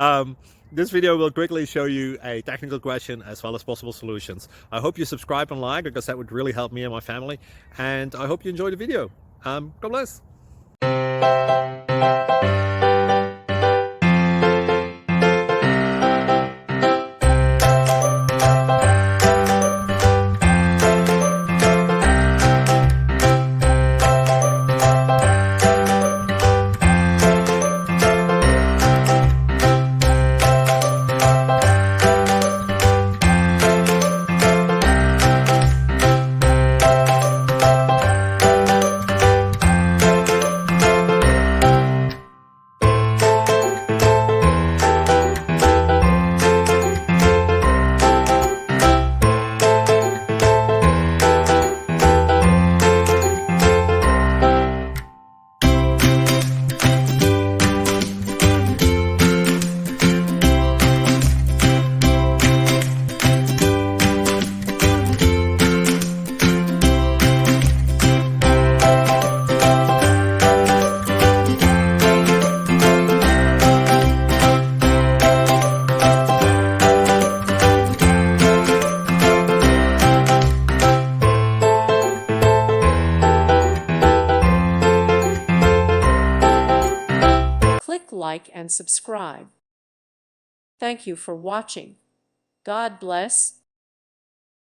um, this video will quickly show you a technical question as well as possible solutions. I hope you subscribe and like, because that would really help me and my family. And I hope you enjoy the video. God bless. Click like and subscribe. Thank you for watching. God bless.